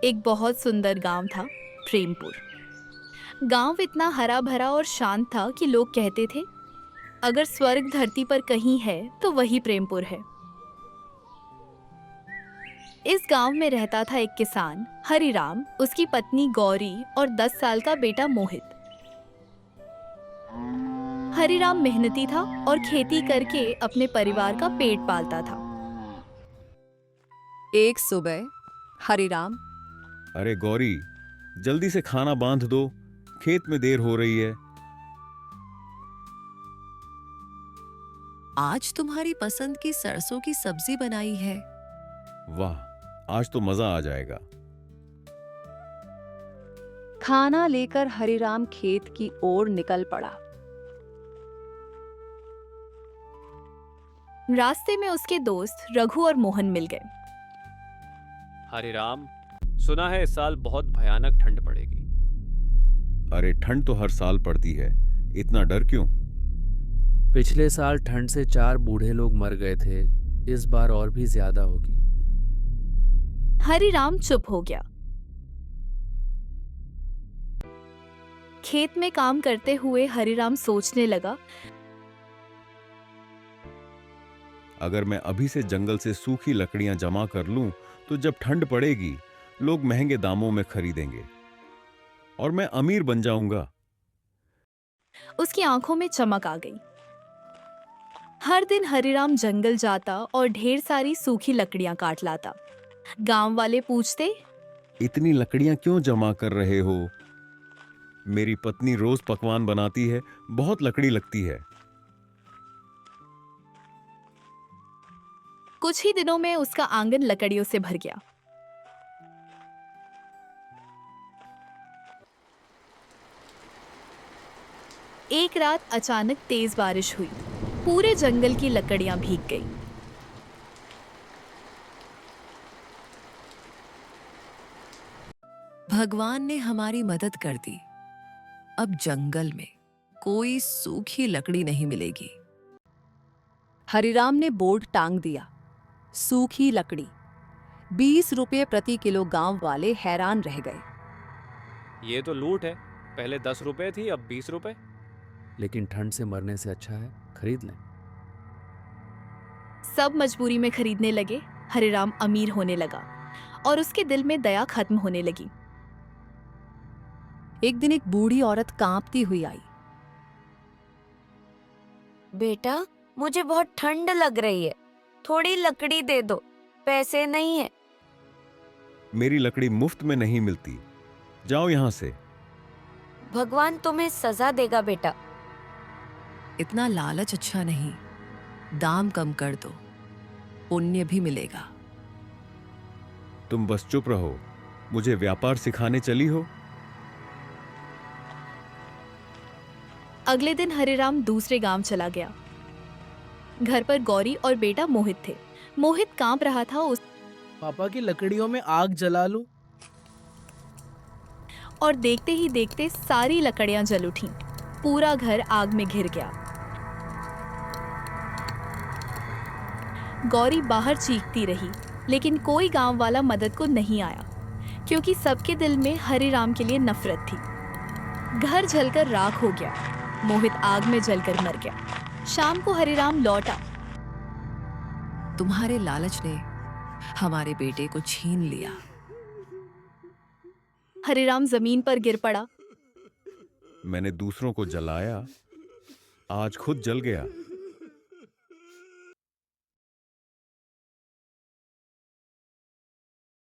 एक बहुत सुंदर गांव था, प्रेमपुर। गांव इतना हरा भरा और शांत था कि लोग कहते थे, अगर स्वर्ग धरती पर कहीं है तो वही प्रेमपुर है। इस गांव में रहता था एक किसान हरिराम, उसकी पत्नी गौरी और 10 साल का बेटा मोहित। हरिराम मेहनती था और खेती करके अपने परिवार का पेट पालता था। एक सुबह हरिराम अरे गौरी, जल्दी से खाना बांध दो, खेत में देर हो रही है। आज तुम्हारी पसंद की सरसों की सब्जी बनाई है। वाह, आज तो मजा आ जाएगा। खाना लेकर हरिराम खेत की ओर निकल पड़ा। रास्ते में उसके दोस्त रघु और मोहन मिल गए। हरिराम, सुना है इस साल बहुत भयानक ठंड पड़ेगी। अरे ठंड तो हर साल पड़ती है, इतना डर क्यों? पिछले साल ठंड से 4 बूढ़े लोग मर गए थे, इस बार और भी ज्यादा होगी। हरिराम चुप हो गया। खेत में काम करते हुए हरिराम सोचने लगा, अगर मैं अभी से जंगल से सूखी लकड़ियां जमा कर लूं तो जब ठंड पड़ेगी लोग महंगे दामों में खरीदेंगे और मैं अमीर बन जाऊंगा। उसकी आंखों में चमक आ गई। हर दिन हरिराम जंगल जाता और ढेर सारी सूखी लकड़ियां काट लाता। गांव वाले पूछते, इतनी लकड़ियां क्यों जमा कर रहे हो? मेरी पत्नी रोज पकवान बनाती है, बहुत लकड़ी लगती है। कुछ ही दिनों में उसका आंगन लकड़ियों से भर गया। एक रात अचानक तेज बारिश हुई, पूरे जंगल की लकड़ियां भीग गईं। भगवान ने हमारी मदद कर दी। अब जंगल में कोई सूखी लकड़ी नहीं मिलेगी। हरिराम ने बोर्ड टांग दिया, सूखी लकड़ी 20 रुपये प्रति किलो। गांव वाले हैरान रह गए। ये तो लूट है, पहले 10 रुपए थी, अब 20 रुपए। लेकिन ठंड से मरने से अच्छा है, खरीद लें। सब मजबूरी में खरीदने लगे। हरिराम अमीर होने लगा और उसके दिल में दया खत्म होने लगी। एक दिन एक बूढ़ी औरत कांपती हुई आई। बेटा, मुझे बहुत ठंड लग रही है, थोड़ी लकड़ी दे दो, पैसे नहीं है। मेरी लकड़ी मुफ्त में नहीं मिलती, जाओ यहां से। भगवान तुम्हें सजा देगा बेटा। इतना लालच अच्छा नहीं, दाम कम कर दो, पुण्य भी मिलेगा। तुम बस चुप रहो, मुझे व्यापार सिखाने चली हो। अगले दिन हरिराम दूसरे गांव चला गया। घर पर गौरी और बेटा मोहित थे। मोहित कांप रहा था। पापा की लकड़ियों में आग जला लूं? और देखते ही देखते सारी लकड़ियां जल उठीं। पूरा घर आग में घिर गया। गौरी बाहर चीखती रही, लेकिन कोई गांव वाला मदद को नहीं आया, क्योंकि सबके दिल में हरिराम के लिए नफरत थी। घर जलकर राख हो गया। मोहित आग में जलकर मर गया। शाम को हरिराम लौटा। तुम्हारे लालच ने हमारे बेटे को छीन लिया। हरिराम जमीन पर गिर पड़ा। मैंने दूसरों को जलाया, आज खुद जल गया।